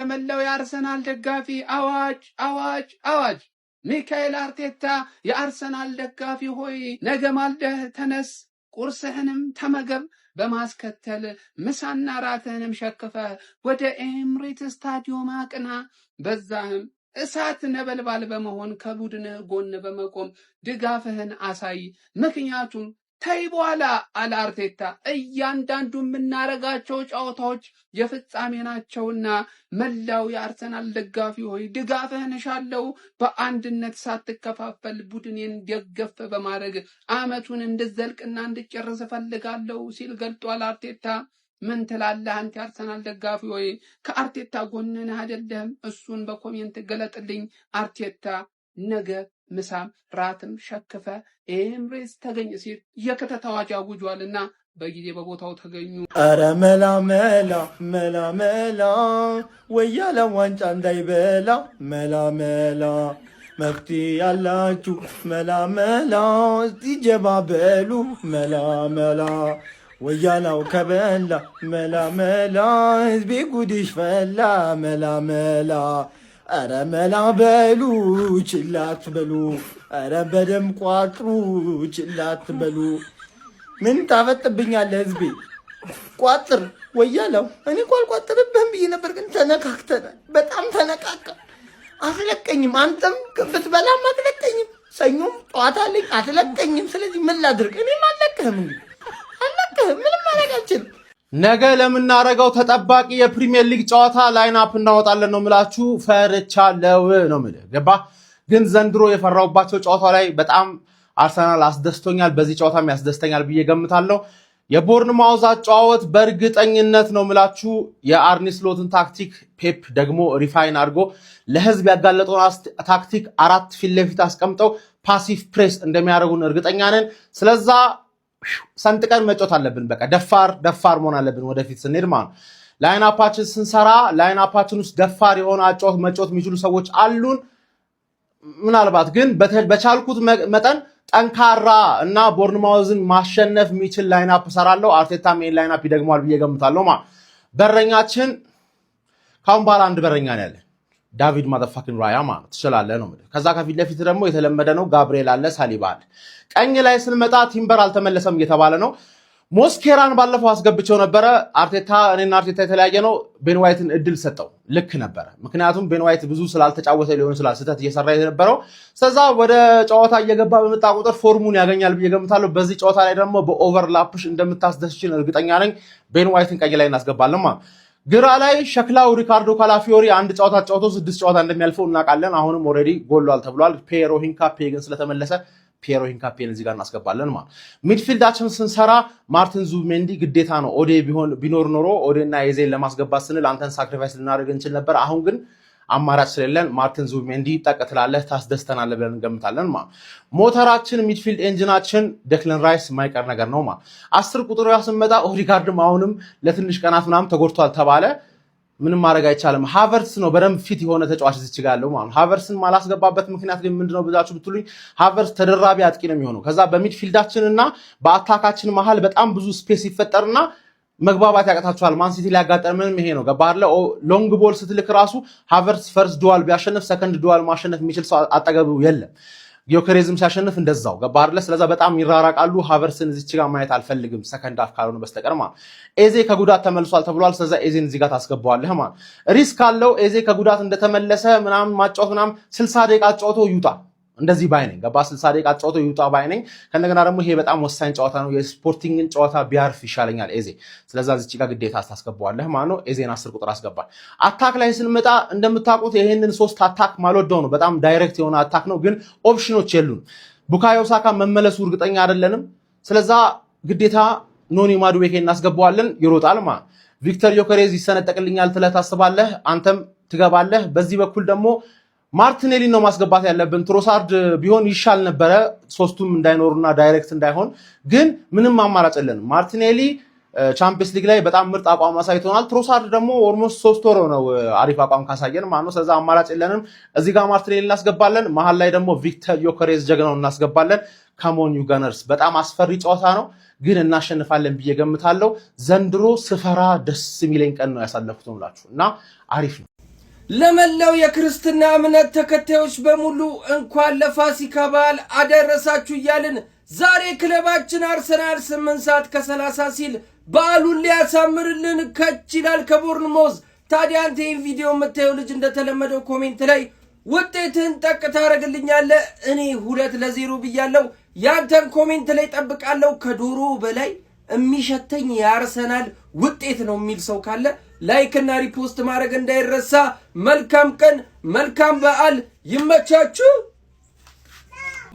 መላው የአርሰናል ደጋፊ አዋጅ አዋጅ አዋጅ! ሚካኤል አርቴታ የአርሰናል ደጋፊ ሆይ ነገ ማልደህ ተነስ፣ ቁርስህንም ተመገብ፣ በማስከተል ምሳና ራትህንም ሸክፈ ወደ ኤምሬት ስታዲዮም አቅና። በዛህም እሳት ነበልባል በመሆን ከቡድንህ ጎን በመቆም ድጋፍህን አሳይ። ምክንያቱም ተይ በኋላ አለ አርቴታ፣ እያንዳንዱ የምናረጋቸው ጨዋታዎች የፍጻሜ ናቸውና መላው የአርሰናል ደጋፊ ሆይ ድጋፍህን እሻለው። በአንድነት ሳትከፋፈል ቡድኔን ደገፍ በማድረግ አመቱን እንድዘልቅና እንድጨርስ እፈልጋለሁ ሲል ገልጧል አርቴታ። ምን ትላለህ አንተ የአርሰናል ደጋፊ ሆይ? ከአርቴታ ጎን ነህ አይደለም? እሱን በኮሜንት ገለጥልኝ። አርቴታ ነገ ምሳም ራትም ሸክፈ ኤምሬትስ ተገኝ ሲል የክተት አዋጅ አውጇልና በጊዜ በቦታው ተገኙ። አረ መላ መላ መላ መላ ወያለ ዋንጫ እንዳይበላ መላ መላ መፍትሄ ያላችሁ መላ መላ እስቲ ጀባ በሉ መላ መላ ወያላው ከበላ መላ መላ ህዝቤ ጉድሽ ፈላ መላ መላ አረ መላ በሉ ችላት በሉ አረ በደም ቋጥሩ ችላት በሉ። ምን ታፈጥብኛለህ ህዝቤ? ቋጥር ወያላው። እኔ እኮ አልቋጥርብህም ብዬ ነበር፣ ግን ተነካክተናል። በጣም ተነቃቃ። አትለቀኝም። አንተም ብትበላም አትለቀኝም። ሰኞም ጠዋት አለኝ አትለቀኝም። ስለዚህ ምን ላድርግ? እኔም አልለቅህም። እንግዲህ አልለቅህም። ምንም ማድረግ አልችልም። ነገ ለምናረጋው ተጠባቂ የፕሪሚየር ሊግ ጨዋታ ላይን አፕ እናወጣለን ነው ምላችሁ። ፈርቻለሁ ነው ምልህ ገባ። ግን ዘንድሮ የፈራውባቸው ጨዋታ ላይ በጣም አርሰናል አስደስቶኛል። በዚህ ጨዋታም ያስደስተኛል ብዬ ገምታለሁ። የቦርንማውዝ አጨዋወት በእርግጠኝነት ነው ምላችሁ የአርኔ ስሎትን ታክቲክ ፔፕ ደግሞ ሪፋይን አድርጎ ለህዝብ ያጋለጠውን ታክቲክ አራት ፊት ለፊት አስቀምጠው ፓሲቭ ፕሬስ እንደሚያደርጉን እርግጠኛ ነን። ስለዛ ሰንጥቀን መጮት አለብን። በቃ ደፋር መሆን አለብን ወደፊት ስንሄድ ማለት ነው። ላይን አፓችን ስንሰራ ላይን አፓችን ውስጥ ደፋር የሆነ አጨዋወት መጮት የሚችሉ ሰዎች አሉን። ምናልባት ግን በቻልኩት መጠን ጠንካራ እና ቦርንማውዝን ማሸነፍ የሚችል ላይን አፕ ሰራለሁ። አርቴታም ይሄን ላይን አፕ ይደግማል ብዬ ገምታለሁ ማለት። በረኛችን ካሁን በኋላ አንድ በረኛ ነው ያለን፣ ዳቪድ ማዘፋኪን ራያ ማለት ትችላለህ ነው ማለት። ከዛ ከፊት ለፊት ደግሞ የተለመደ ነው ጋብሪኤል አለ፣ ሳሊባ አለ። ቀኝ ላይ ስንመጣ ቲምበር አልተመለሰም እየተባለ ነው። ሞስኬራን ባለፈው አስገብቸው ነበረ። እኔና አርቴታ የተለያየ ነው። ቤን ዋይትን እድል ሰጠው፣ ልክ ነበረ። ምክንያቱም ቤን ዋይት ብዙ ስላልተጫወተ ሊሆን ይችላል ስህተት እየሰራ የነበረው። ስለዛ ወደ ጨዋታ እየገባ በመጣ ቁጥር ፎርሙን ያገኛል ብዬ ገምታለሁ። በዚህ ጨዋታ ላይ ደግሞ በኦቨርላፕሽ እንደምታስደስችን እርግጠኛ ነኝ። ቤን ዋይትን ቀኝ ላይ እናስገባለን ማለት። ግራ ላይ ሸክላው ሪካርዶ ካላፊዮሪ አንድ ጨዋታ ጨዋቶ 6 ጨዋታ እንደሚያልፈው እናውቃለን። አሁንም ኦልሬዲ ጎሏል ተብሏል። ፔሮ ሂንካፔ ግን ስለተመለሰ ፔሮ ሂንካፔን እዚህ ጋር እናስገባለን ማለት። ሚድፊልዳችን ስንሰራ ማርቲን ዙቢሜንዲ ግዴታ ነው። ኦዴ ቢኖር ኖሮ ኦዴና ኤዜን ለማስገባት ስንል አንተን ሳክሪፋይስ ልናደርግ እንችል ነበር። አሁን ግን አማራጭ ስለሌለን ማርቲን ዙቢሜንዲ ጠቅ ትላለህ፣ ታስደስተናለህ ብለን እንገምታለን ማለት። ሞተራችን ሚድፊልድ ኤንጂናችን ደክለን ራይስ የማይቀር ነገር ነው ማለት። 10 ቁጥር ያስመጣ ኦዲጋርድም አሁንም ለትንሽ ቀናት ምናምን ተጎድቷል ተባለ። ምንም ማድረግ አይቻልም። ሃቨርትስ ነው በደንብ ፊት የሆነ ተጫዋች እዚህ ጋር ያለው ማለት። ሃቨርትስን ማላስገባበት ምክንያት ግን ምንድነው ብላችሁ ብትሉኝ፣ ሃቨርትስ ተደራቢ አጥቂ ነው የሚሆነው። ከዛ በሚድፊልዳችንና በአታካችን መሃል በጣም ብዙ ስፔስ ይፈጠርና መግባባት ያቀታችኋል። ማን ሲቲ ላይ ያጋጠመንም ይሄ ነው። ገባርለ ሎንግ ቦል ስትልክ ራሱ ሃቨርትስ ፈርስት ዱዋል ቢያሸንፍ ሰከንድ ዱዋል ማሸነፍ የሚችል ሰው አጠገቡ የለም። ጊዮከሬዝም ሲያሸንፍ እንደዛው ገባርለ። ስለዛ በጣም ይራራቃሉ። ሃቨርትስን እዚች ጋር ማየት አልፈልግም ሰከንድ አፍ ካልሆነ በስተቀር ማለት። ኤዜ ከጉዳት ተመልሷል ተብሏል። ስለዛ ኤዜን እዚህ ጋር ታስገባዋለህ ማለት። ሪስክ አለው ኤዜ ከጉዳት እንደተመለሰ ምናምን ማጫወት ምናምን 60 ደቂቃ አጫውቶ ይውጣ እንደዚህ ባይ ነኝ። ገባ 60 ደቂቃ አጫውቶ ይውጣ ባይ ነኝ። ከነገና ደግሞ ይሄ በጣም ወሳኝ ጨዋታ ነው። የስፖርቲንግን ጨዋታ ቢያርፍ ይሻለኛል ኤዜ። ስለዛ እዚህ ጋር ግዴታ ታስገባዋለህ ማለት ነው። ኤዜን 10 ቁጥር አስገባል። አታክ ላይ ስንመጣ እንደምታውቁት ይሄንን 3 አታክ ማልወደው ነው። በጣም ዳይሬክት የሆነ አታክ ነው፣ ግን ኦፕሽኖች የሉን። ቡካዮ ሳካ መመለሱ እርግጠኛ አይደለንም። ስለዛ ግዴታ ኖኒ ማዱዌኬ እናስገባዋለን፣ ይሮጣል ማለት። ቪክተር ዮከሬዝ ይሰነጠቅልኛል ትለህ ታስባለህ፣ አንተም ትገባለህ። በዚህ በኩል ደግሞ ማርቲኔሊ ነው ማስገባት ያለብን። ትሮሳርድ ቢሆን ይሻል ነበረ ሶስቱም እንዳይኖሩና ዳይሬክት እንዳይሆን፣ ግን ምንም አማራጭ የለንም። ማርቲኔሊ ቻምፒየንስ ሊግ ላይ በጣም ምርጥ አቋም አሳይቶናል። ትሮሳርድ ደግሞ ኦልሞስት 3 ወር ነው አሪፍ አቋም ካሳየን ማለት ነው። ስለዛ አማራጭ የለንም። እዚህ ጋር ማርቲኔሊ እናስገባለን። መሃል ላይ ደግሞ ቪክተር ዮከሬዝ ጀግናው እናስገባለን። ካሞን ዩ ጋነርስ። በጣም አስፈሪ ጨዋታ ነው፣ ግን እናሸንፋለን ብዬ ገምታለሁ። ዘንድሮ ስፈራ ደስ የሚለኝ ቀን ነው ያሳለፉት ነው ብላችሁ እና አሪፍ ነው። ለመላው የክርስትና እምነት ተከታዮች በሙሉ እንኳን ለፋሲካ በዓል አደረሳችሁ እያልን ዛሬ ክለባችን አርሰናል 8 ሰዓት ከ30 ሲል በዓሉን ሊያሳምርልን ከች ይላል ከቦርንሞዝ። ታዲያ አንተ ይህን ቪዲዮ የምታየው ልጅ እንደተለመደው ኮሜንት ላይ ውጤትን ጠቅ ታደርግልኛለህ። እኔ 2-0 ብያለሁ። ያንተን ኮሜንት ላይ ጠብቃለሁ። ከዶሮ በላይ የሚሸተኝ የአርሰናል ውጤት ነው የሚል ሰው ካለ ላይክ እና ሪፖስት ማድረግ እንዳይረሳ። መልካም ቀን፣ መልካም በዓል፣ ይመቻችሁ።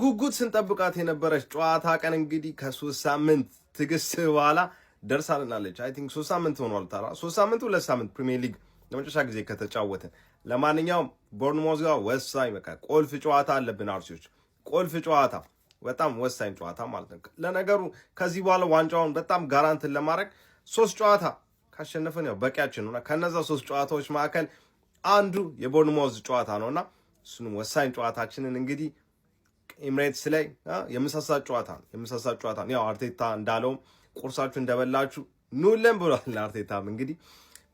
ጉጉት ስንጠብቃት የነበረች ጨዋታ ቀን እንግዲህ ከ3 ሳምንት ትግስት በኋላ ደርሳልናለች። አይ ቲንክ 3 ሳምንት ሆኗል። ታራ 3 ሳምንት 2 ሳምንት ፕሪሚየር ሊግ ለመጨረሻ ጊዜ ከተጫወተ። ለማንኛውም ቦርንሞዝ ጋር ወሳኝ በቃ ቁልፍ ጨዋታ አለብን አርሲዎች። ቁልፍ ጨዋታ በጣም ወሳኝ ጨዋታ ማለት ነው። ለነገሩ ከዚህ በኋላ ዋንጫውን በጣም ጋራንትን ለማድረግ 3 ጨዋታ ካሸነፈን ያው በቂያችን ነውና ከነዛ 3 ጨዋታዎች መካከል አንዱ የቦርንሞዝ ጨዋታ ነውና እሱንም ወሳኝ ጨዋታችንን እንግዲህ ኤምሬትስ ላይ የምሳሳት ጨዋታ ነው። ያው አርቴታ እንዳለው ቁርሳችሁ እንደበላችሁ ኑልን ብሏል። አርቴታም እንግዲህ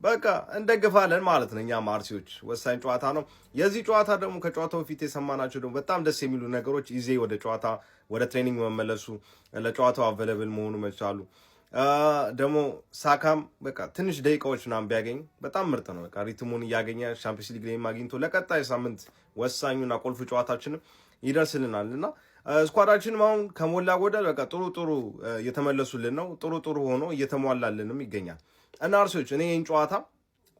በቃ እንደግፋለን ማለት ነው። እኛም አርሲዎች ወሳኝ ጨዋታ ነው። የዚህ ጨዋታ ደግሞ ከጨዋታው በፊት የሰማናቸው ደግሞ በጣም ደስ የሚሉ ነገሮች ይዜ ወደ ትሬኒንግ መመለሱ፣ ለጨዋታው አቬለብል መሆኑ መቻሉ፣ ደግሞ ሳካም በቃ ትንሽ ደቂቃዎች ምናምን ቢያገኝ በጣም ምርጥ ነው። በቃ ሪትሙን እያገኘ ቻምፒየንስ ሊግ ላይ ማግኝቶ ለቀጣይ ሳምንት ወሳኙና ቁልፍ ጨዋታችንም ይደርስልናል እና ስኳዳችንም አሁን ከሞላ ጎደል በቃ ጥሩ እየተመለሱልን ነው። ጥሩ ሆኖ እየተሟላልንም ይገኛል እና አርሲዎች እኔ ይህን ጨዋታ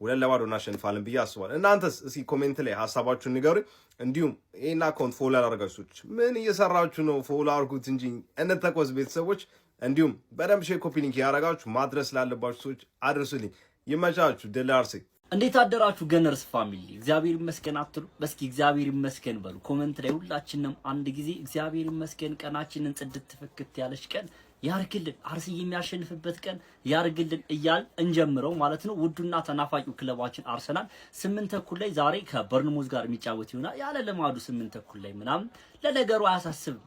2-0 እናሸንፋለን ብዬ አስባለሁ። እናንተስ እስኪ ኮሜንት ላይ ሀሳባችሁን ንገሩ። እንዲሁም ይህን አካውንት ፎሎ ያደረጋችሁ ሰዎች ምን እየሰራችሁ ነው? ፎሎ አድርጉት እንጂ እንተኮስ ቤተሰቦች። እንዲሁም በደንብ ሼር ኮፒ ሊንክ ያደረጋችሁ ማድረስ ላለባችሁ ሰዎች አድርሱልኝ። ይመቻችሁ። ድል አርሲ። እንዴት አደራችሁ ገነርስ ፋሚሊ? እግዚአብሔር ይመስገን አትሉ? እስኪ እግዚአብሔር ይመስገን በሉ ኮሜንት ላይ ሁላችንም አንድ ጊዜ እግዚአብሔር ይመስገን። ቀናችንን ጽድት ፍክት ያለች ቀን ያርግልን፣ አርሲ የሚያሸንፍበት ቀን ያርግልን እያል እንጀምረው ማለት ነው። ውዱና ተናፋቂው ክለባችን አርሰናል 8 ተኩል ላይ ዛሬ ከበርንሞዝ ጋር የሚጫወት ይሆናል። ያለ ልማዱ 8 ተኩል ላይ ምናምን ለነገሩ አያሳስብም።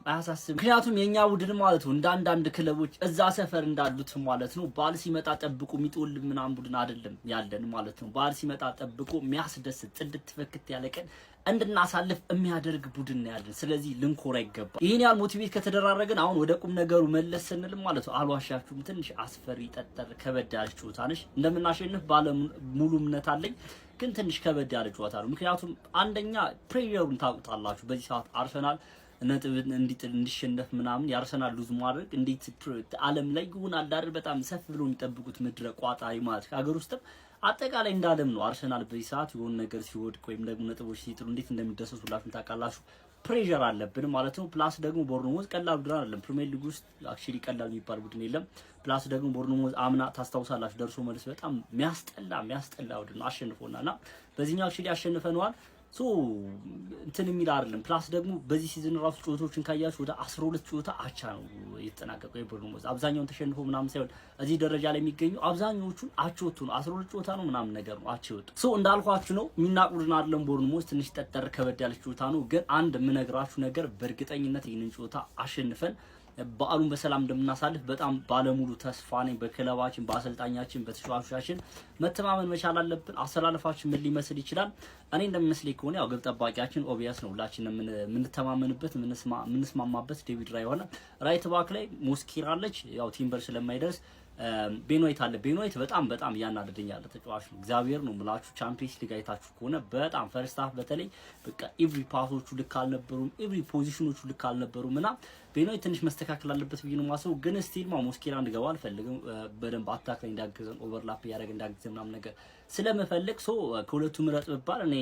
ምክንያቱም የኛ ቡድን ማለት ነው እንደ አንዳንድ ክለቦች እዛ ሰፈር እንዳሉት ማለት ነው በዓል ሲመጣ ጠብቁ የሚጦል ምናምን ቡድን አይደለም ያለን ማለት ነው። በዓል ሲመጣ ጠብቁ የሚያስደስት ጽድት ፍክት ያለ ቀን እንድናሳልፍ የሚያደርግ ቡድን ነው ያለን። ስለዚህ ልንኮራ ይገባል። ይሄን ያህል ሞቲቬት ከተደራረገን አሁን ወደ ቁም ነገሩ መለስ ስንልም ማለት ነው አልዋሻችሁም፣ ትንሽ አስፈሪ ጠጠር ከበድ ያለች ጨዋታ ነች። እንደምናሸንፍ ባለ ሙሉ እምነት አለኝ፣ ግን ትንሽ ከበድ ያለ ጨዋታ ነው። ምክንያቱም አንደኛ ፕሬሚየሩን ታውቁታላችሁ። በዚህ ሰዓት አርሰናል ነጥብ እንዲሸነፍ ምናምን የአርሰናል ሉዝ ማድረግ እንዴት ዓለም ላይ ይሆናል አይደል? በጣም ሰፍ ብሎ የሚጠብቁት ምድረ ቋጣሪ ማለት ከሀገር ውስጥም አጠቃላይ እንዳለም ነው። አርሰናል በዚህ ሰዓት የሆነ ነገር ሲወድቅ ወይም ደግሞ ነጥቦች ሲጥሉ እንዴት እንደሚደሰቱ ሁላችሁም ታውቃላችሁ። ፕሬሸር አለብን ማለት ነው። ፕላስ ደግሞ ቦርንሞዝ ቀላል ቡድን አይደለም። ፕሪሚየር ሊግ ውስጥ አክቹሊ ቀላል የሚባል ቡድን የለም። ፕላስ ደግሞ ቦርንሞዝ አምና ታስታውሳላችሁ ደርሶ መልስ በጣም የሚያስጠላ ቡድን አሸንፎናልና በዚህኛው አክቹሊ አሸንፈነዋል። ሶ እንትን የሚል አይደለም። ፕላስ ደግሞ በዚህ ሲዝን ራሱ ጨዋታዎችን ካያችሁ ወደ 12 ጨዋታ አቻ ነው የተጠናቀቀው የቦርንሞዝ። አብዛኛውን ተሸንፎ ምናምን ሳይሆን እዚህ ደረጃ ላይ የሚገኙ አብዛኞቹን አቻ ነው 12 ጨዋታ ነው ምናምን ነገር ነው አቻ ወጡ። ሶ እንዳልኳችሁ ነው የሚናቁልን አይደለም። ቦርንሞዝ ትንሽ ጠጠር ከበድ ያለች ጨዋታ ነው። ግን አንድ የምነግራችሁ ነገር በእርግጠኝነት ይህንን ጨዋታ አሸንፈን በዓሉን በሰላም እንደምናሳልፍ በጣም ባለሙሉ ተስፋ ነኝ። በክለባችን፣ በአሰልጣኛችን፣ በተጫዋቾቻችን መተማመን መቻል አለብን። አሰላለፋችን ምን ሊመስል ይችላል? እኔ እንደሚመስለኝ ከሆነ ያው ግብ ጠባቂያችን ኦቢያስ ነው። ሁላችንም የምንተማመንበት የምንስማማበት ዴቪድ ራይ ሆነ። ራይት ባክ ላይ ሞስኪራ አለች። ያው ቲምበር ስለማይደርስ ቤኖይት አለ። ቤኖይት በጣም ያናደደኝ ያለ ተጫዋች ነው። እግዚአብሔር ነው ምላችሁ። ቻምፒየንስ ሊግ አይታችሁ ከሆነ በጣም ፈርስት ሃፍ በተለይ በቃ ኤቭሪ ፓሶቹ ልክ አልነበሩም፣ ኤቭሪ ፖዚሽኖቹ ልክ አልነበሩም እና ቤኖይት ትንሽ መስተካከል አለበት ብዬ ነው ማሰው። ግን ስቲል ሞስኪራ እንድገባ አልፈልግም። በደንብ አታክ ላይ እንዳገዘን ኦቨርላፕ ያደረገ እንዳገዘን ምናምን ነገር ስለምፈልግ ከሁለቱ ምረጥ ብባል እኔ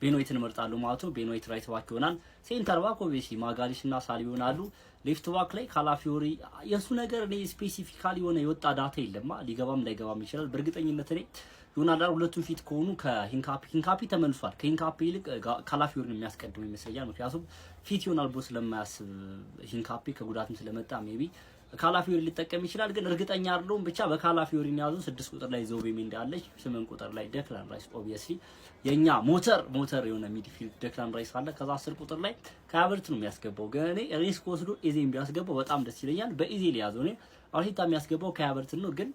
ቤኖይትን እመርጣለሁ ማለት ነው። ቤኖይት ራይት ባክ ይሆናል። ሴንተር ባክ ኦብቪየስሊ ማጋሊሽ እና ሳሊ ይሆናሉ። ሌፍት ባክ ላይ ካላፊዮሪ የሱ ነገር እኔ ስፔሲፊካሊ የሆነ የወጣ ዳታ የለማ ሊገባም ላይገባም ይችላል። በእርግጠኝነት እኔ ዮናዳር ሁለቱም ፊት ከሆኑ ከሂንካፒ ተመልሷል። ከሂንካፒ ይልቅ ካላፊዮሪን የሚያስቀድም ይመስለኛል። ምክንያቱም ፊት ይሆናል ብሎ ስለማያስብ ሂንካፒ ከጉዳትም ስለመጣ ሜቢ ካላፊዮሪ ሊጠቀም ይችላል። ግን እርግጠኛ አይደለሁም። ብቻ በካላፊዮሪ ያዙ 6 ቁጥር ላይ ዞቤሜንዲ አለች፣ 8 ቁጥር ላይ ዴክላን ራይስ ኦብቪየስሊ የኛ ሞተር የሆነ ሚድፊልድ ዴክላን ራይስ አለ። ከዛ 10 ቁጥር ላይ ከሀቨርት ነው የሚያስገባው። ግን እኔ ሪስክ ወስዶ ኢዜን ቢያስገባው በጣም ደስ ይለኛል። በኢዜ ሊያዘው እኔ አርቴታ የሚያስገባው ከሀቨርት ነው። ግን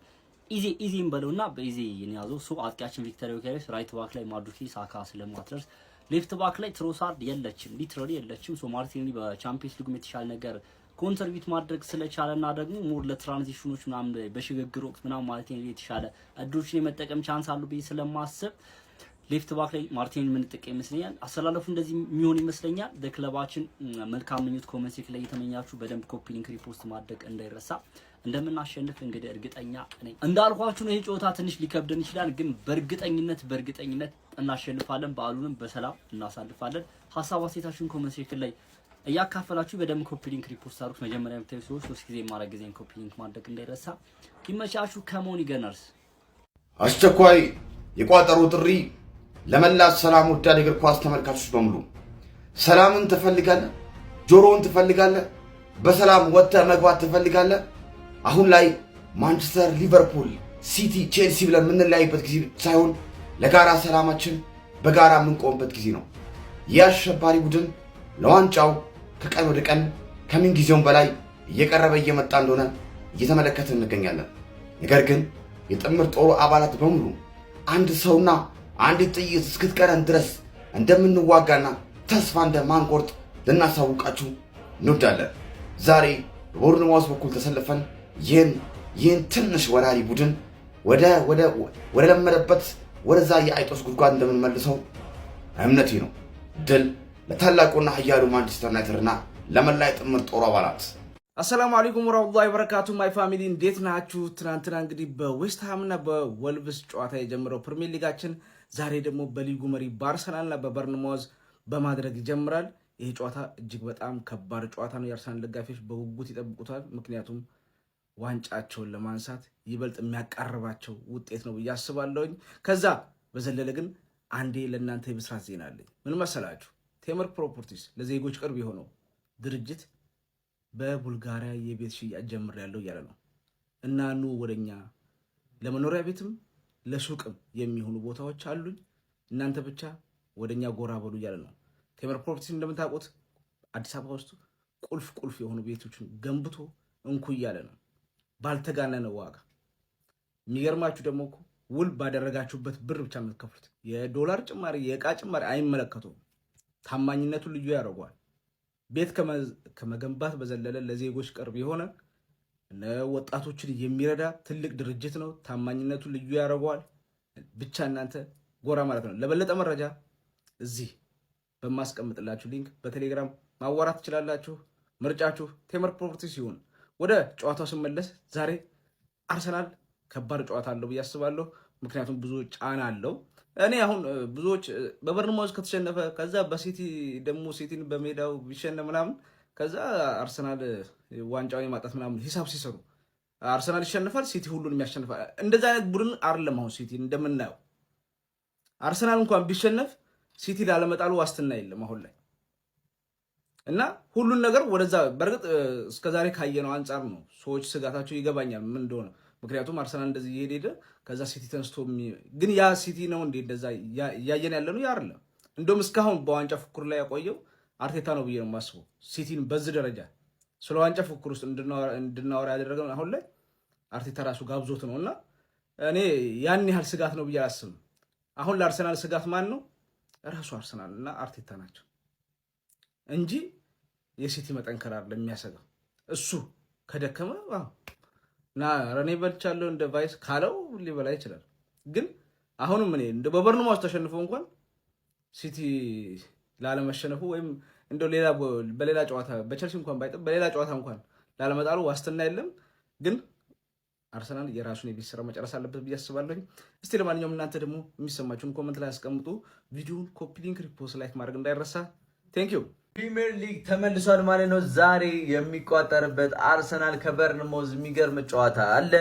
ኢዚ እንበለውና በኢዚ የያዘው ሶ አጥቂያችን ቪክተር ዮኬሬስ፣ ራይት ባክ ላይ ማዱኬ፣ ሳካ ስለማትደርስ ሌፍት ባክ ላይ ትሮሳርድ የለችም፣ ሊትራሊ የለችም። ሶ ማርቲኔሊ በቻምፒየንስ ሊግ የተሻለ ነገር ኮንትሪቢዩት ማድረግ ስለቻለና ደግሞ ሞር ለትራንዚሽኖች ምናምን በሽግግር ወቅት ምናምን ማርቲኔሊ የተሻለ እድሎችን የመጠቀም ቻንስ አለው ብዬ ስለማስብ ሌፍት ባክ ላይ ማርቲኔሊ የምንጠቀም ይመስለኛል። አሰላለፉ እንደዚህ የሚሆን ይመስለኛል። ለክለባችን መልካም ምኞት ኮሜንት ሴክሽን ላይ የተመኛችሁ በደንብ ኮፒ ሊንክ ሪፖስት ማድረግ እንዳይረሳ። እንደምናሸንፍ እንግዲህ እርግጠኛ ነኝ። እንዳልኳችሁ ነው ይሄ ጨዋታ ትንሽ ሊከብደን ይችላል፣ ግን በእርግጠኝነት እናሸንፋለን። በዓሉንም በሰላም እናሳልፋለን። ሀሳብ አስተያየታችሁን ኮሜንት ሴክሽን ላይ እያካፈላችሁ በደንብ ኮፒ ሊንክ ሪፖስት አድርጉት። መጀመሪያ የምታዩ ሰዎች 3 ጊዜ ማድረግ ጊዜን ኮፒ ሊንክ ማድረግ እንዳይረሳ። ይመቻችሁ። ከሞኒ ገነርስ አስቸኳይ የቋጠሮ ጥሪ ለመላ ሰላም ወዳድ እግር ኳስ ተመልካቾች በሙሉ ሰላምን ትፈልጋለህ? ጆሮውን ትፈልጋለህ? በሰላም ወጥተህ መግባት ትፈልጋለህ? አሁን ላይ ማንቸስተር፣ ሊቨርፑል፣ ሲቲ፣ ቼልሲ ብለን የምንለያይበት ጊዜ ሳይሆን ለጋራ ሰላማችን በጋራ የምንቆምበት ጊዜ ነው። ይህ አሸባሪ ቡድን ለዋንጫው ከቀን ወደ ቀን ከምን ጊዜውም በላይ እየቀረበ እየመጣ እንደሆነ እየተመለከትን እንገኛለን። ነገር ግን የጥምር ጦሩ አባላት በሙሉ አንድ ሰውና አንዲት ጥይት እስክትቀረን ድረስ እንደምንዋጋና ተስፋ እንደማንቆርጥ ልናሳውቃችሁ እንወዳለን። ዛሬ በቦርንማውዝ በኩል ተሰልፈን ይህን ትንሽ ወራሪ ቡድን ወደ ለመደበት ወደዛ የአይጦስ ጉድጓድ እንደምንመልሰው እምነቴ ነው። ድል ለታላቁና ኃያሉ ማንቸስተር ዩናይትድና ለመላ የጥምር ጦሩ አባላት። አሰላሙ አለይኩም ወራህመቱላሂ ወበረካቱ ማይ ፋሚሊ እንዴት ናችሁ? ትናንትና እንግዲህ በዌስትሃምና በወልቭስ ጨዋታ የጀመረው ፕሪሚየር ሊጋችን ዛሬ ደግሞ በሊጉ መሪ በአርሰናልና በበርንማውዝ በማድረግ ይጀምራል። ይሄ ጨዋታ እጅግ በጣም ከባድ ጨዋታ ነው። የአርሰናል ደጋፊዎች በጉጉት ይጠብቁታል። ምክንያቱም ዋንጫቸውን ለማንሳት ይበልጥ የሚያቀርባቸው ውጤት ነው ብዬ አስባለሁኝ። ከዛ በዘለለ ግን አንዴ ለእናንተ የብስራት ዜና አለኝ። ምን መሰላችሁ? ቴምር ፕሮፐርቲስ ለዜጎች ቅርብ የሆነው ድርጅት በቡልጋሪያ የቤት ሽያጭ ጀምሬያለሁ እያለ ነው እና ኑ ወደኛ ለመኖሪያ ቤትም ለሱቅም የሚሆኑ ቦታዎች አሉኝ፣ እናንተ ብቻ ወደኛ ጎራ በሉ እያለ ነው። ቴምር ፕሮፐርቲስ እንደምታውቁት አዲስ አበባ ውስጥ ቁልፍ የሆኑ ቤቶችን ገንብቶ እንኩ እያለ ነው ባልተጋነነ ዋጋ። የሚገርማችሁ ደግሞ እኮ ውል ባደረጋችሁበት ብር ብቻ የምትከፍሉት የዶላር ጭማሪ የዕቃ ጭማሪ አይመለከቱም። ታማኝነቱ ልዩ ያደርገዋል። ቤት ከመገንባት በዘለለ ለዜጎች ቅርብ የሆነ ወጣቶችን የሚረዳ ትልቅ ድርጅት ነው። ታማኝነቱ ልዩ ያደርገዋል። ብቻ እናንተ ጎራ ማለት ነው። ለበለጠ መረጃ እዚህ በማስቀምጥላችሁ ሊንክ በቴሌግራም ማዋራት ትችላላችሁ። ምርጫችሁ ቴምር ፕሮፐርቲስ ሲሆን ወደ ጨዋታው ስመለስ ዛሬ አርሰናል ከባድ ጨዋታ አለው ብዬ አስባለሁ። ምክንያቱም ብዙ ጫና አለው። እኔ አሁን ብዙዎች በበርንማውዝ ከተሸነፈ ከዛ በሲቲ ደግሞ ሲቲን በሜዳው ቢሸነፍ ምናምን ከዛ አርሰናል ዋንጫውን የማጣት ምናምን ሂሳብ ሲሰሩ አርሰናል ይሸነፋል፣ ሲቲ ሁሉንም ያሸንፋል። እንደዛ አይነት ቡድን አይደለም አሁን ሲቲ እንደምናየው። አርሰናል እንኳን ቢሸነፍ ሲቲ ላለመጣሉ ዋስትና የለም አሁን ላይ እና ሁሉን ነገር ወደዛ በርግጥ እስከዛሬ ካየነው አንጻር ነው ሰዎች ስጋታቸው ይገባኛል ምን እንደሆነ። ምክንያቱም አርሰናል እንደዚህ እየሄደ ከዛ ሲቲ ተነስቶ ግን ያ ሲቲ ነው እንዴ እንደዛ እያየን ያለ ነው ያ አይደለም። እንደውም እስካሁን በዋንጫ ፉክክር ላይ ያቆየው አርቴታ ነው ብዬ ነው የማስበው። ሲቲን በዚህ ደረጃ ስለ ዋንጫ ፉክክር ውስጥ እንድናወራ ያደረገው አሁን ላይ አርቴታ ራሱ ጋብዞት ነው እና እኔ ያን ያህል ስጋት ነው ብዬ አላስብም። አሁን ለአርሰናል ስጋት ማን ነው? ራሱ አርሰናል እና አርቴታ ናቸው እንጂ የሲቲ መጠንከር አይደለም የሚያሰጋው። እሱ ከደከመ እና ረኔ በልቻለሁ እንደ ቫይስ ካለው ሊበላ ይችላል። ግን አሁንም እኔ እንደ በበርንማውዝ ተሸንፎ እንኳን ሲቲ ላለመሸነፉ ወይም እንደው በሌላ ጨዋታ በቸልሲ እንኳን ባይጠብ በሌላ ጨዋታ እንኳን ላለመጣሉ ዋስትና የለም። ግን አርሰናል የራሱን የቤት ስራ መጨረስ አለበት ብዬ አስባለሁ። እስቲ ለማንኛውም እናንተ ደግሞ የሚሰማችሁን ኮሜንት ላይ አስቀምጡ። ቪዲዮውን ኮፒ ሊንክ፣ ሪፖስት፣ ላይክ ማድረግ እንዳይረሳ። ቴንክ ዩ። ፕሪሚየር ሊግ ተመልሷል ማለት ነው። ዛሬ የሚቋጠርበት አርሰናል ከበርንማውዝ የሚገርም ጨዋታ አለ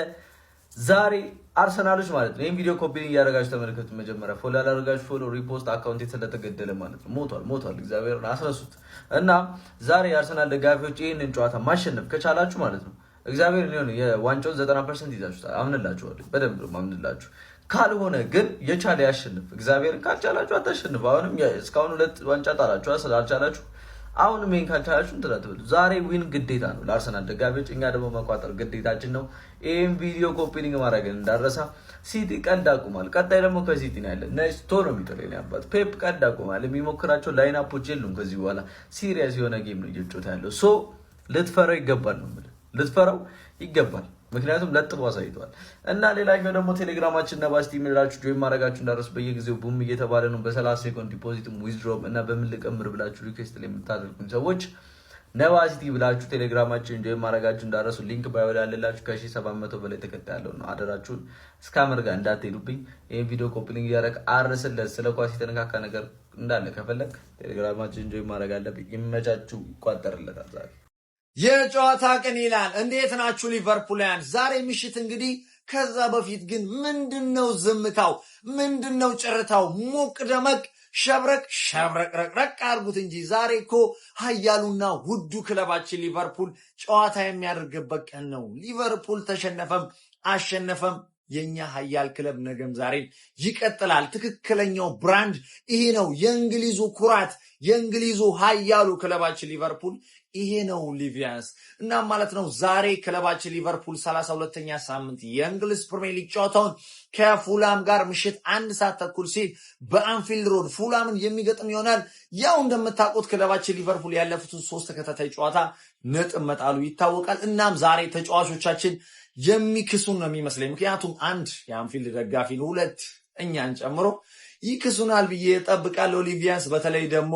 ዛሬ አርሰናሎች ማለት ነው። ይሄን ቪዲዮ ኮፒ ሊንክ ያደረጋችሁ ተመልከቱ። መጀመሪያ ፎሎ ያላደረጋችሁ ፎሎ፣ ሪፖስት አካውንት ስለተገደለ ማለት ነው። ሞቷል እግዚአብሔርን አስረሱት እና ዛሬ የአርሰናል ደጋፊዎች ይህንን ጨዋታ ማሸነፍ ከቻላችሁ ማለት ነው እግዚአብሔር ነው የዋንጫውን 90% ይዛችሁታል። አምንላችኋለሁ፣ በደንብ ነው አምንላችሁ። ካልሆነ ግን የቻለ ያሸንፍ። እግዚአብሔርን ካልቻላችሁ አታሸንፍ። አሁንም እስካሁን 2 ዋንጫ ጣላችሁ ስላልቻላችሁ አሁንም ይሄን ካልቻላችሁ እንትላትበሉ ዛሬ ዊን ግዴታ ነው ለአርሰናል ደጋፊዎች፣ እኛ ደግሞ መቋጠር ግዴታችን ነው። ይሄን ቪዲዮ ኮፒ ሊንክ ማድረግ እንዳረሳ። ሲቲ ቀልድ አቁሟል። ቀጣይ ደግሞ ከሲቲ ነው ያለ ነስቶ ነው የሚጥለው ነው ያባት ፔፕ ቀልድ አቁሟል። የሚሞክራቸው ላይን አፖች የሉም። ከዚህ በኋላ ሲሪየስ የሆነ ጌም ነው እየጮታ ያለው። ሶ ልትፈራው ይገባል ነው ማለት ልትፈራው ይገባል። ምክንያቱም ለጥቦ አሳይቷል። እና ሌላኛው ደግሞ ቴሌግራማችን ነባስቲ የሚላችሁ ጆይን ማድረጋችሁ እንዳረሱ በየጊዜው ቡም እየተባለ ነው። በ30 ሴኮንድ ዲፖዚትም ዊዝድሮም እና በምን ልቀምር ብላችሁ ሪኩዌስት ላይ የምታደርጉኝ ሰዎች ነባስቲ ብላችሁ ቴሌግራማችን ጆይን ማድረጋችሁ እንዳረሱ። ሊንክ ባዮ ላይ አለላችሁ። ከ1700 በላይ ተከታይ ያለው ነው። አደራችሁን እስካመር ጋር እንዳትሄዱብኝ። ይሄን ቪዲዮ ኮፒ ሊንክ ያረክ አርስለት ስለ ኳስ የተነካካ ነገር እንዳለ ከፈለክ ቴሌግራማችን ጆይን ማድረግ አለብኝ። ይመቻችሁ። ይቋጠርለታል ዛሬ የጨዋታ ቀን ይላል። እንዴት ናችሁ ሊቨርፑልያን? ዛሬ ምሽት እንግዲህ ከዛ በፊት ግን ምንድነው ዝምታው? ምንድነው ጭርታው? ሞቅ ደመቅ ሸብረቅረቅረቅ አድርጉት እንጂ ዛሬ እኮ ኃያሉና ውዱ ክለባችን ሊቨርፑል ጨዋታ የሚያደርግበት ቀን ነው። ሊቨርፑል ተሸነፈም አሸነፈም የኛ ኃያል ክለብ ነገም ዛሬም ይቀጥላል። ትክክለኛው ብራንድ ይሄ ነው። የእንግሊዙ ኩራት፣ የእንግሊዙ ኃያሉ ክለባችን ሊቨርፑል ይሄ ነው ሊቪያንስ። እናም ማለት ነው ዛሬ ክለባችን ሊቨርፑል 32ኛ ሳምንት የእንግሊዝ ፕሪሚየር ሊግ ጨዋታውን ከፉላም ጋር ምሽት 1 ሰዓት ተኩል ሲል በአንፊልድ ሮድ ፉላምን የሚገጥም ይሆናል። ያው እንደምታውቁት ክለባችን ሊቨርፑል ያለፉትን 3 ተከታታይ ጨዋታ ነጥብ መጣሉ ይታወቃል። እናም ዛሬ ተጫዋቾቻችን የሚክሱን ነው የሚመስለኝ። ምክንያቱም 1 የአንፊልድ ደጋፊን 2 እኛን ጨምሮ ይክሱናል ብዬ እጠብቃለሁ። ሊቪያንስ በተለይ ደግሞ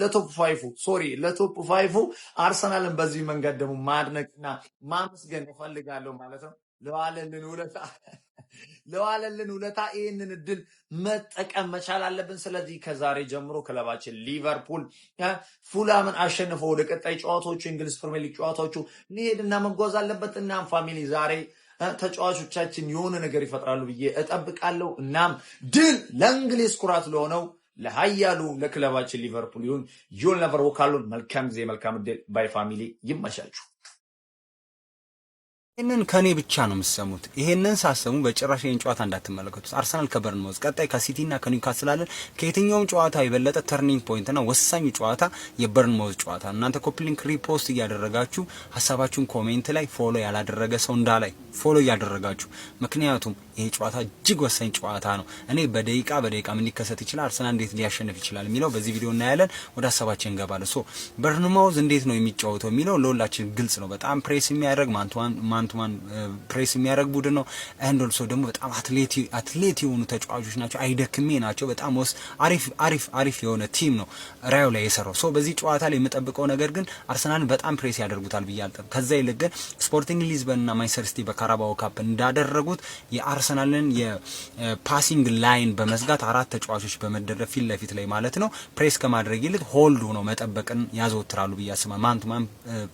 ለቶፕ 5 አርሰናልን በዚህ መንገድ ደግሞ ማድነቅና ማመስገን እፈልጋለሁ ማለት ነው። ለዋለልን ውለታ ይህንን እድል መጠቀም መቻል አለብን። ስለዚህ ከዛሬ ጀምሮ ክለባችን ሊቨርፑል ፉላምን አሸንፎ ወደ ቀጣይ ጨዋታዎቹ የእንግሊዝ ፕሪሚየር ሊግ ጨዋታዎቹ ሊሄድና መጓዝ አለበት። እናም ፋሚሊ ዛሬ ተጫዋቾቻችን የሆነ ነገር ይፈጥራሉ ብዬ እጠብቃለሁ። እናም ድል ለእንግሊዝ ኩራት ለሆነው ለኃያሉ ለክለባችን ሊቨርፑል ይሁን። ዩል ነቨር ዎክ አሎን። መልካም ጊዜ፣ መልካም እድል። ባይ ፋሚሊ፣ ይመሻችሁ። ይሄንን ከኔ ብቻ ነው የምትሰሙት። ይሄንን ሳሰሙ በጭራሽ ይሄን ጨዋታ እንዳትመለከቱት። አርሰናል ከበርንማውዝ ቀጣይ ከሲቲና ከኒውካስል አለን። ከየትኛውም ጨዋታ የበለጠ ተርኒንግ ፖይንት እና ወሳኙ ጨዋታ የበርንማውዝ ጨዋታ። እናንተ ኮፒ ሊንክ ሪፖስት እያደረጋችሁ ሀሳባችሁን ኮሜንት ላይ ፎሎ ያላደረገ ሰው እንዳላይ ፎሎ እያደረጋችሁ፣ ምክንያቱም ይሄ ጨዋታ እጅግ ወሳኝ ጨዋታ ነው። እኔ በደቂቃ ምን ሊከሰት ይችላል፣ አርሰናል እንዴት ሊያሸንፍ ይችላል የሚለው በዚህ ቪዲዮ እናያለን። ወደ ሀሳባችን እንገባለን። ሶ በርንማውዝ እንዴት ነው የሚጫወተው የሚለው ለሁላችን ግልጽ ነው። በጣም ፕሬስ የሚያደርግ ማንቱማን ፕሬስ የሚያደርግ ቡድን ነው። አንድ ኦልሶ ደግሞ በጣም አትሌት የሆኑ ተጫዋቾች ናቸው። አይደክሜ ናቸው። በጣም አሪፍ የሆነ ቲም ነው ራዩ ላይ የሰራው። ሶ በዚህ ጨዋታ ላይ የምጠብቀው ነገር ግን አርሰናልን በጣም ፕሬስ ያደርጉታል ብያለሁ። ከዛ ይልቅ ግን ስፖርቲንግ ሊዝበን እና ማንቸስተር ሲቲ በካራባኦ ካፕ እንዳደረጉት የአርሰናልን የፓሲንግ ላይን በመዝጋት 4 ተጫዋቾች በመደረብ ፊት ለፊት ላይ ማለት ነው ፕሬስ ከማድረግ ይልቅ ሆልድ ሆኖ መጠበቅን ያዘወትራሉ ብያስማ ማንቱማን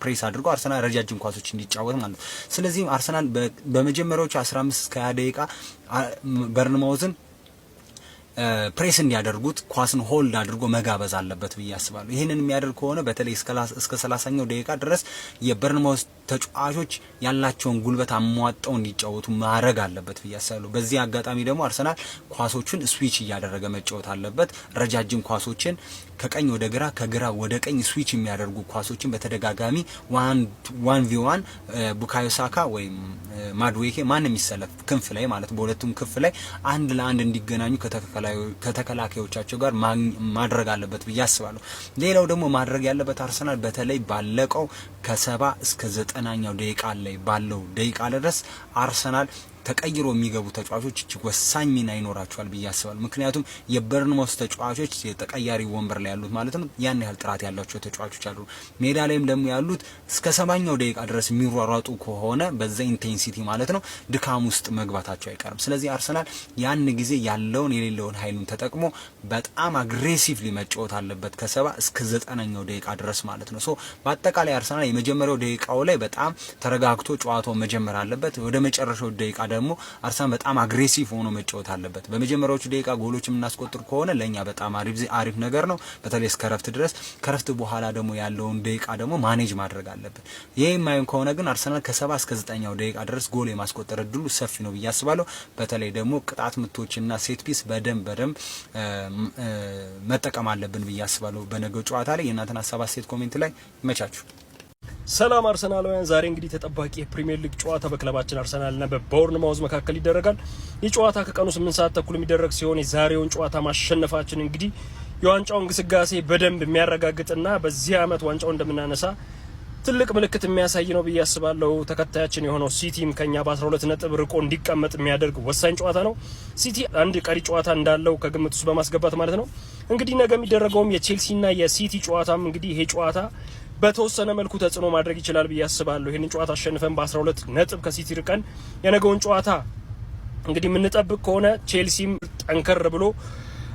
ፕሬስ አድርገው አርሰናል ረጃጅም ኳሶች እንዲጫወት ማለት ነው። ስለዚህ አርሰናል በመጀመሪያዎቹ 15 እስከ 20 ደቂቃ በርንማውዝን ፕሬስ እንዲያደርጉት ኳስን ሆልድ አድርጎ መጋበዝ አለበት ብዬ አስባለሁ። ይሄንን የሚያደርግ ከሆነ በተለይ እስከ 30ኛው ደቂቃ ድረስ የበርንማውዝ ተጫዋቾች ያላቸውን ጉልበት አሟጣው እንዲጫወቱ ማድረግ አለበት ብዬ አስባለሁ። በዚህ አጋጣሚ ደግሞ አርሰናል ኳሶችን ስዊች እያደረገ መጫወት አለበት። ረጃጅም ኳሶችን ከቀኝ ወደ ግራ ከግራ ወደ ቀኝ ስዊች የሚያደርጉ ኳሶችን በተደጋጋሚ 1v1 ቡካዮ ሳካ ወይም ማድዌኬ ማን የሚሰለፍ ክንፍ ላይ ማለት በሁለቱም ክንፍ ላይ 1 ለ1 እንዲገናኙ ከተከላካዮቻቸው ጋር ማድረግ አለበት ብዬ አስባለሁ። ሌላው ደግሞ ማድረግ ያለበት አርሰናል በተለይ ባለቀው ከ70 እስከ 90ኛው ደቂቃ ላይ ባለው ደቂቃ ድረስ አርሰናል ተቀይሮ የሚገቡ ተጫዋቾች እጅግ ወሳኝ ሚና ይኖራቸዋል ብዬ አስባለሁ። ምክንያቱም የበርንማውዝ ተጫዋቾች የተቀያሪ ወንበር ላይ ያሉት ማለት ነው ያን ያህል ጥራት ያላቸው ተጫዋቾች አሉ። ሜዳ ላይም ደግሞ ያሉት እስከ 70ኛው ደቂቃ ድረስ የሚሯሯጡ ከሆነ በዛ ኢንቴንሲቲ ማለት ነው ድካም ውስጥ መግባታቸው አይቀርም። ስለዚህ አርሰናል ያን ጊዜ ያለውን የሌለውን ኃይሉን ተጠቅሞ በጣም አግሬሲቭሊ መጫወት አለበት ከ70 እስከ 90ኛው ደቂቃ ድረስ ማለት ነው። ሶ በአጠቃላይ አርሰናል የመጀመሪያው ደቂቃው ላይ በጣም ተረጋግቶ ጨዋታውን መጀመር አለበት። ወደ መጨረሻው ደቂቃ ደግሞ አርሰናል በጣም አግሬሲቭ ሆኖ መጫወት አለበት። በመጀመሪያዎቹ ደቂቃ ጎሎች የምናስቆጥር ከሆነ ለኛ በጣም አሪፍ ነገር ነው፣ በተለይ እስከ ረፍት ድረስ። ከረፍት በኋላ ደግሞ ያለውን ደቂቃ ደግሞ ማኔጅ ማድረግ አለበት። ይሄ የማይሆን ከሆነ ግን አርሰናል ከ70 እስከ 9ኛው ደቂቃ ድረስ ጎል የማስቆጠር እድሉ ሰፊ ነው ብዬ አስባለሁ። በተለይ ደግሞ ቅጣት ምቶችና ሴት ፒስ በደንብ መጠቀም አለብን ብዬ አስባለሁ በነገው ጨዋታ ላይ። የእናንተን ሀሳብ አስተያየት ኮሜንት ላይ ይመቻችሁ። ሰላም አርሰናላውያን፣ ዛሬ እንግዲህ ተጠባቂ የፕሪሚየር ሊግ ጨዋታ በክለባችን አርሰናልና በቦርንማውዝ መካከል ይደረጋል። ይህ ጨዋታ ከቀኑ 8 ሰዓት ተኩል የሚደረግ ሲሆን የዛሬውን ጨዋታ ማሸነፋችን እንግዲህ የዋንጫውን ግስጋሴ በደንብ የሚያረጋግጥና በዚህ አመት ዋንጫው እንደምናነሳ ትልቅ ምልክት የሚያሳይ ነው ብዬ አስባለሁ። ተከታያችን የሆነው ሲቲም ከኛ በ12 ነጥብ ርቆ እንዲቀመጥ የሚያደርግ ወሳኝ ጨዋታ ነው። ሲቲ አንድ ቀሪ ጨዋታ እንዳለው ከግምት ውስጥ በማስገባት ማለት ነው። እንግዲህ ነገ የሚደረገውም የቼልሲና የሲቲ ጨዋታም እንግዲህ ይሄ ጨዋታ በተወሰነ መልኩ ተጽዕኖ ማድረግ ይችላል ብዬ አስባለሁ። ይሄንን ጨዋታ አሸንፈን በ12 ነጥብ ከሲቲ ርቀን የነገውን ጨዋታ እንግዲህ የምንጠብቅ ከሆነ ቼልሲም ጠንከር ብሎ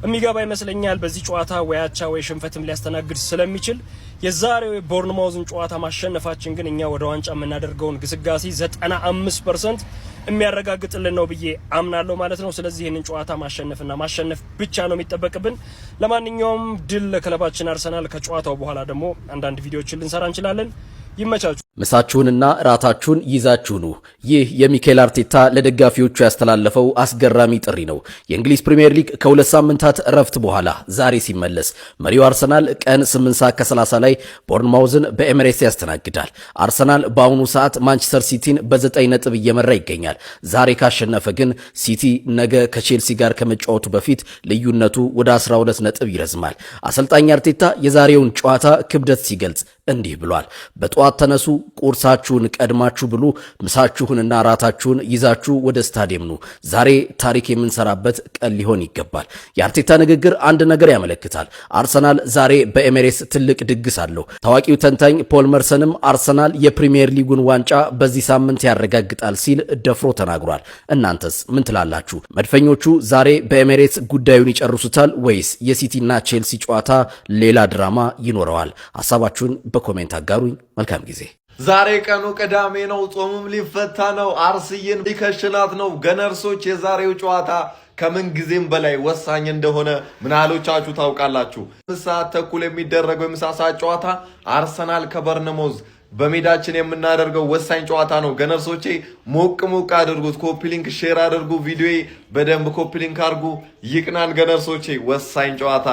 የሚገባ ይመስለኛል። በዚህ ጨዋታ ወይ አቻ ወይ ሽንፈትም ሊያስተናግድ ስለሚችል የዛሬው ቦርንማውዝን ጨዋታ ማሸነፋችን ግን እኛ ወደ ዋንጫ የምናደርገውን ግስጋሴ 95% የሚያረጋግጥልን ነው ብዬ አምናለሁ ማለት ነው። ስለዚህ ይህንን ጨዋታ ማሸነፍና ማሸነፍ ብቻ ነው የሚጠበቅብን። ለማንኛውም ድል ለክለባችን አርሰናል። ከጨዋታው በኋላ ደግሞ አንዳንድ ቪዲዮዎችን ልንሰራ እንችላለን። ይመቻችሁ። ምሳችሁንና ራታችሁን ይዛችሁ ኑ። ይህ የሚካኤል አርቴታ ለደጋፊዎቹ ያስተላለፈው አስገራሚ ጥሪ ነው። የእንግሊዝ ፕሪሚየር ሊግ ከ2 ሳምንታት ረፍት በኋላ ዛሬ ሲመለስ መሪው አርሰናል ቀን 8 ሰዓት ከ30 ላይ ቦርንማውዝን በኤሚሬትስ ያስተናግዳል። አርሰናል በአሁኑ ሰዓት ማንቸስተር ሲቲን በ9 ነጥብ እየመራ ይገኛል። ዛሬ ካሸነፈ ግን ሲቲ ነገ ከቼልሲ ጋር ከመጫወቱ በፊት ልዩነቱ ወደ 12 ነጥብ ይረዝማል። አሰልጣኝ አርቴታ የዛሬውን ጨዋታ ክብደት ሲገልጽ እንዲህ ብሏል። በጠዋት ተነሱ፣ ቁርሳችሁን ቀድማችሁ ብሉ፣ ምሳችሁንና ራታችሁን ይዛችሁ ወደ ስታዲየም ኑ። ዛሬ ታሪክ የምንሰራበት ቀን ሊሆን ይገባል። የአርቴታ ንግግር አንድ ነገር ያመለክታል። አርሰናል ዛሬ በኤሚሬትስ ትልቅ ድግስ አለው። ታዋቂው ተንታኝ ፖል መርሰንም አርሰናል የፕሪሚየር ሊጉን ዋንጫ በዚህ ሳምንት ያረጋግጣል ሲል ደፍሮ ተናግሯል። እናንተስ ምን ትላላችሁ? መድፈኞቹ ዛሬ በኤሚሬትስ ጉዳዩን ይጨርሱታል ወይስ የሲቲና ቼልሲ ጨዋታ ሌላ ድራማ ይኖረዋል? ሀሳባችሁን በኮሜንት አጋሩኝ። መልካም ጊዜ። ዛሬ ቀኑ ቅዳሜ ነው። ጾሙም ሊፈታ ነው። አርስዬን ሊከሽናት ነው። ገነርሶች የዛሬው ጨዋታ ከምን ጊዜም በላይ ወሳኝ እንደሆነ ምን ያህሎቻችሁ ታውቃላችሁ? 5 ሰዓት ተኩል የሚደረገው የምሳ ሰዓት ጨዋታ አርሰናል ከበርንሞዝ በሜዳችን የምናደርገው ወሳኝ ጨዋታ ነው። ገነርሶቼ ሞቅ ሞቅ አድርጉት። ኮፒ ሊንክ ሼር አድርጉ። ቪዲዮ በደንብ ኮፒ ሊንክ አድርጉ። ይቅናን ገነርሶቼ። ወሳኝ ጨዋታ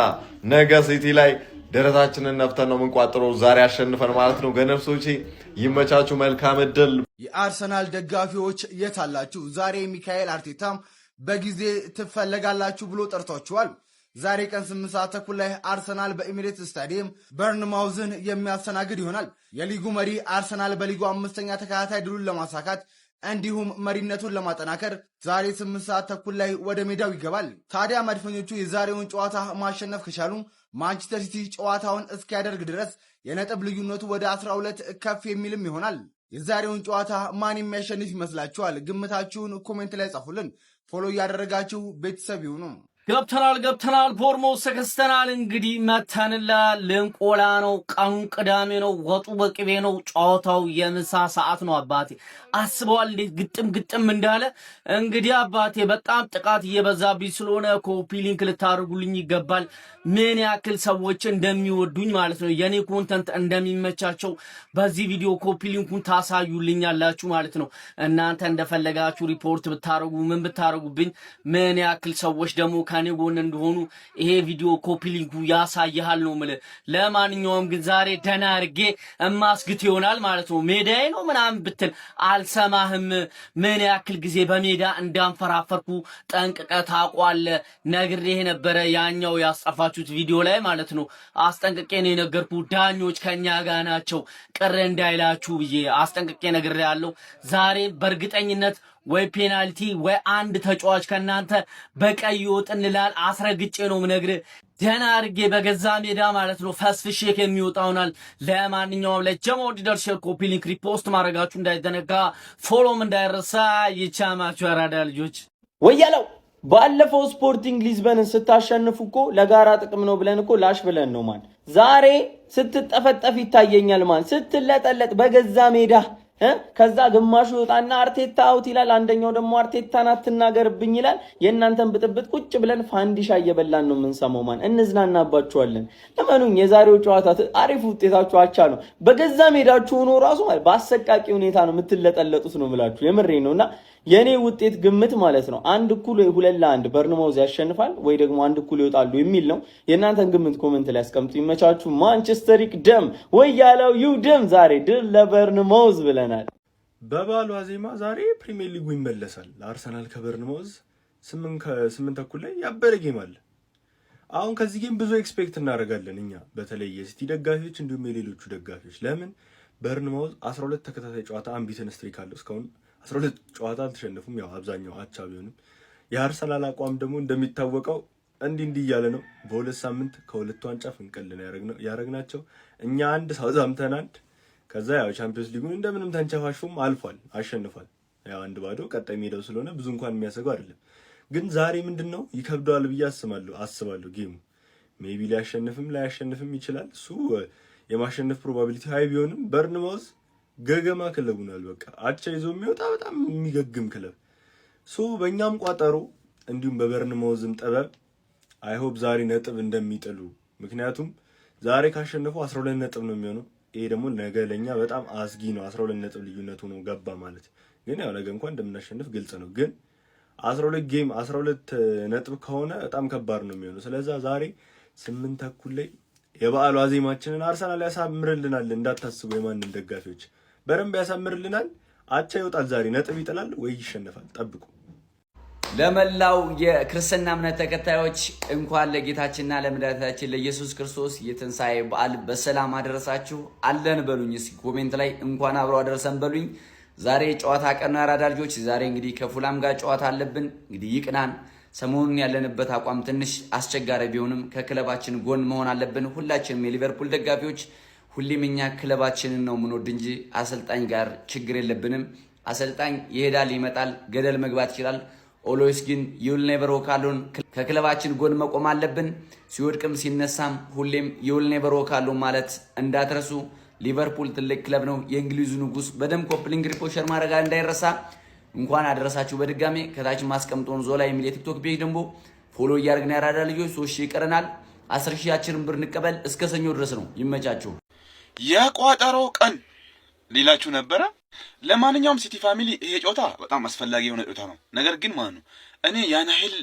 ነገ ሲቲ ላይ ደረታችንን ነፍተን ነው የምንቋጥረው። ዛሬ አሸንፈን ማለት ነው። ገነርሶቼ ይመቻችሁ። መልካም እድል። የአርሰናል ደጋፊዎች የት አላችሁ? ዛሬ ሚካኤል አርቴታም በጊዜ ትፈለጋላችሁ ብሎ ጠርቷችኋል። ዛሬ ቀን 8 ሰዓት ተኩል ላይ አርሰናል በኤሚሬትስ ስታዲየም በርንማውዝን የሚያስተናግድ ይሆናል። የሊጉ መሪ አርሰናል በሊጉ 5ኛ ተከታታይ ድሉን ለማሳካት እንዲሁም መሪነቱን ለማጠናከር ዛሬ 8 ሰዓት ተኩል ላይ ወደ ሜዳው ይገባል። ታዲያ መድፈኞቹ የዛሬውን ጨዋታ ማሸነፍ ከቻሉ ማንቸስተር ሲቲ ጨዋታውን እስኪያደርግ ድረስ የነጥብ ልዩነቱ ወደ 12 ከፍ የሚልም ይሆናል። የዛሬውን ጨዋታ ማን የሚያሸንፍ ይመስላችኋል? ግምታችሁን ኮሜንት ላይ ጻፉልን። ፎሎ እያደረጋችሁ ቤተሰብ ይሁኑ። ገብተናል ቦርንማውዝ ተከስተናል። እንግዲህ መተንላል። ልንቆላ ነው። ቀኑ ቅዳሜ ነው። ወጡ በቅቤ ነው። ጨዋታው የምሳ ሰዓት ነው። አባቴ አስበዋል እንዴት ግጥም እንዳለ። እንግዲህ አባቴ በጣም ጥቃት እየበዛብኝ ስለሆነ ኮፒ ሊንክ ልታደርጉልኝ ይገባል። ምን ያክል ሰዎች እንደሚወዱኝ ማለት ነው፣ የኔ ኮንተንት እንደሚመቻቸው በዚህ ቪዲዮ ኮፒ ሊንኩን ታሳዩልኛላችሁ ማለት ነው። እናንተ እንደፈለጋችሁ ሪፖርት ብታረጉ ምን ብታረጉብኝ ምን ያክል ሰዎች ደግሞ ከኔ ጎን እንደሆኑ ይሄ ቪዲዮ ኮፒ ሊንኩ ያሳያል ነው ማለት። ለማንኛውም ግን ዛሬ ደህና አድርጌ እማስግት ይሆናል ማለት ነው። ሜዳዬ ነው ምናምን ብትል አልሰማህም። ምን ያክል ጊዜ በሜዳ እንዳንፈራፈርኩ ጠንቅቀህ ታውቃለህ። ነግሬህ ነበረ ያኛው ያስጠፋችሁት ቪዲዮ ላይ ማለት ነው። አስጠንቅቄ ነው የነገርኩ። ዳኞች ከኛ ጋር ናቸው ቅር እንዳይላችሁ ብዬ አስጠንቅቄ ነግሬያለሁ። ዛሬ በእርግጠኝነት ወይ ፔናልቲ ወይ አንድ ተጫዋች ከናንተ በቀይ ወጥ እንላል። አስረግጬ ነው ምነግርህ። ደህና አድርጌ በገዛ ሜዳ ማለት ነው ፈስፍሼ የሚወጣውናል። ለማንኛውም ለጀማው ዲደር ሼር ኮፒ ሊንክ ሪፖስት ማድረጋችሁ እንዳይዘነጋ፣ ፎሎም እንዳይረሳ። ይቻማችሁ አራዳ ልጆች። ወያለው ባለፈው ስፖርቲንግ ሊዝበንን ስታሸንፉ እኮ ለጋራ ጥቅም ነው ብለን እኮ ላሽ ብለን ነው ማን። ዛሬ ስትጠፈጠፍ ይታየኛል ማን ስትለጠለጥ በገዛ ሜዳ ከዛ ግማሹ ይወጣና አርቴታ አውት ይላል፣ አንደኛው ደግሞ አርቴታን አትናገርብኝ ይላል። የእናንተን ብጥብጥ ቁጭ ብለን ፋንዲሻ እየበላን ነው የምንሰማው። ማን እንዝናናባችኋለን። እመኑኝ የዛሬው ጨዋታ አሪፍ ውጤታችሁ አቻ ነው። በገዛ ሜዳችሁ ሆኖ ራሱ ማለት በአሰቃቂ ሁኔታ ነው የምትለጠለጡት ነው የምላችሁ። የምሬ ነውና የኔ ውጤት ግምት ማለት ነው 1-1 ወይ 2-1 በርንማውዝ ያሸንፋል ወይ ደግሞ 1-1 ይወጣሉ የሚል ነው። የእናንተን ግምት ኮሜንት ላይ አስቀምጡ። ይመቻችሁ። ማንቸስተር ይቅደም ወይ ያለው ይውደም። ዛሬ ድል ለበርንማውዝ ብለናል። በባሉ ዋዜማ ዛሬ ፕሪሚየር ሊጉ ይመለሳል። አርሰናል ከበርንማውዝ 8 ላይ ያበረ ጌም አለ። አሁን ከዚህ ጌም ብዙ ኤክስፔክት እናደርጋለን እኛ በተለይ የሲቲ ደጋፊዎች እንዲሁም የሌሎቹ ደጋፊዎች። ለምን በርንማውዝ 12 ተከታታይ ጨዋታ አንቢተን ስትሪክ አለው እስካሁን 12 ጨዋታ አልተሸነፉም። ያው አብዛኛው አቻ ቢሆንም የአርሰናል አቋም ደግሞ እንደሚታወቀው እንዲህ እያለ ነው። በሁለት ሳምንት ከሁለት ዋንጫ ፍንቀል ያረግናቸው እኛ አንድ ሳውዛምተን አንድ ከዛ ያው ቻምፒየንስ ሊጉን እንደምንም ተንቸፋሽፎም አልፏል፣ አሸንፏል። ያው 1-0 ቀጣይ ሜዳው ስለሆነ ብዙ እንኳን የሚያሰጋው አይደለም። ግን ዛሬ ምንድነው ይከብደዋል ብዬ አስባለሁ። ጌሙ ሜቢ ሊያሸንፍም ላያሸንፍም ይችላል። እሱ የማሸነፍ ፕሮባቢሊቲ ሃይ ቢሆንም በርንማውዝ ገገማ ክለብ ሆኗል። በቃ አቻ ይዞ የሚወጣ በጣም የሚገግም ክለብ በእኛም ቋጠሮ እንዲሁም በበርንማውዝም ጥበብ አይሆፕ ዛሬ ነጥብ እንደሚጥሉ። ምክንያቱም ዛሬ ካሸነፉ 12 ነጥብ ነው የሚሆነው። ይሄ ደግሞ ነገ ለኛ በጣም አስጊ ነው። 12 ነጥብ ልዩነት ሆኖ ገባ ማለት ግን ያው ነገ እንኳን እንደምናሸንፍ ግልጽ ነው። ግን 12 ነጥብ ከሆነ በጣም ከባድ ነው የሚሆነው። ስለዚህ ዛሬ 8 ላይ የበዓሉ ዋዜማችንን አርሰናል ያሳምርልናል። እንዳታስቡ የማንም ደጋፊዎች በረም ያሳምርልናል። አቻ ይወጣል ዛሬ ነጥብ ይጥላል ወይ ይሸነፋል። ጠብቁ። ለመላው የክርስትና እምነት ተከታዮች እንኳን ለጌታችንና ለመድኃኒታችን ለኢየሱስ ክርስቶስ የትንሣኤ በዓል በሰላም አደረሳችሁ። አለን በሉኝ እስኪ ኮሜንት ላይ እንኳን አብሮ አደረሰን በሉኝ። ዛሬ ጨዋታ ቀን ነው ያራዳ ልጆች። ዛሬ እንግዲህ ከፉላም ጋር ጨዋታ አለብን። እንግዲህ ይቅናን። ሰሞኑን ያለንበት አቋም ትንሽ አስቸጋሪ ቢሆንም ከክለባችን ጎን መሆን አለብን። ሁላችንም የሊቨርፑል ደጋፊዎች ሁሌም እኛ ክለባችንን ነው የምንወድ እንጂ አሰልጣኝ ጋር ችግር የለብንም። አሰልጣኝ ይሄዳል ይመጣል፣ ገደል መግባት ይችላል። ኦሎይስ ግን ዩል ኔቨር ዎክ አሎን። ከክለባችን ጎን መቆም አለብን። ሲወድቅም ሲነሳም ሁሌም ዩል ኔቨር ዎክ አሎን ማለት እንዳትረሱ። ሊቨርፑል ትልቅ ክለብ ነው። የእንግሊዙ ንጉስ በደም ኮፕሊንግ ሪፖርት ሸር ማድረግ እንዳይረሳ። እንኳን አደረሳችሁ በድጋሜ። ከታች ማስቀምጦን ዞላ የሚል የቲክቶክ ፔጅ ደግሞ ፎሎ እያደረግን ያራዳ ልጆች 3000 ይቀረናል። 10000 ብር እንቀበል። እስከ ሰኞ ድረስ ነው። ይመቻችሁ። የቋጠሮ ቀን ሊላችሁ ነበረ። ለማንኛውም ሲቲ ፋሚሊ ይሄ ጨዋታ በጣም አስፈላጊ የሆነ ጨዋታ ነው። ነገር ግን እኔ ያን ያህል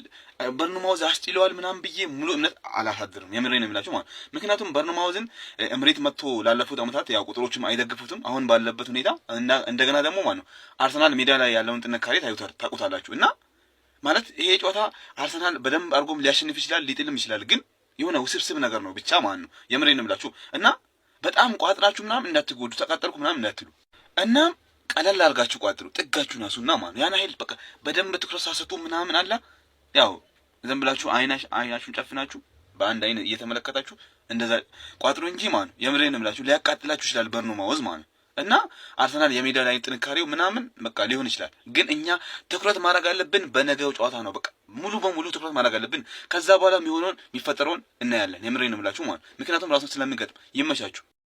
በርንማውዝ አስጥለዋል ምናምን ብዬ ሙሉ እምነት አላሳድርም። የምሬን ነው የምላችሁ ምክንያቱም በርንማውዝን እምሬት መጥቶ ላለፉት አመታት ያው ቁጥሮችም አይደግፉትም አሁን ባለበት ሁኔታ። እንደገና ደግሞ አርሰናል ሜዳ ላይ ያለውን ጥንካሬ ታውቁታላችሁ። እና ማለት ይሄ ጨዋታ አርሰናል በደንብ አድርጎም ሊያሸንፍ ይችላል፣ ሊጥልም ይችላል። ግን የሆነ ውስብስብ ነገር ነው ብቻ የምሬን ነው የምላችሁ። እና በጣም ቋጥራችሁ ምናምን እንዳትጎዱ፣ ተቃጠልኩ ምናምን እንዳትሉ እና ቀለል አድርጋችሁ ቋጥሩ። ጥጋችሁን ያሱና ያን ያህል በቃ በደንብ ትኩረት ሳሰጡ ምናምን አላ ያው ዝም ብላችሁ አይናችሁን ጨፍናችሁ በአንድ አይን እየተመለከታችሁ እንደዛ ቋጥሩ እንጂ የምሬን ነው የምላችሁ ሊያቃጥላችሁ ይችላል በርንማውዝ እና አርሰናል የሜዳ ላይ ጥንካሬው ምናምን በቃ ሊሆን ይችላል። ግን እኛ ትኩረት ማድረግ አለብን በነገው ጨዋታ ነው። በቃ ሙሉ በሙሉ ትኩረት ማድረግ አለብን። ከዛ በኋላ የሚፈጠረውን እናያለን። የምሬን ነው የምላችሁ ምክንያቱም ራሱን ስለሚገጥም። ይመቻችሁ።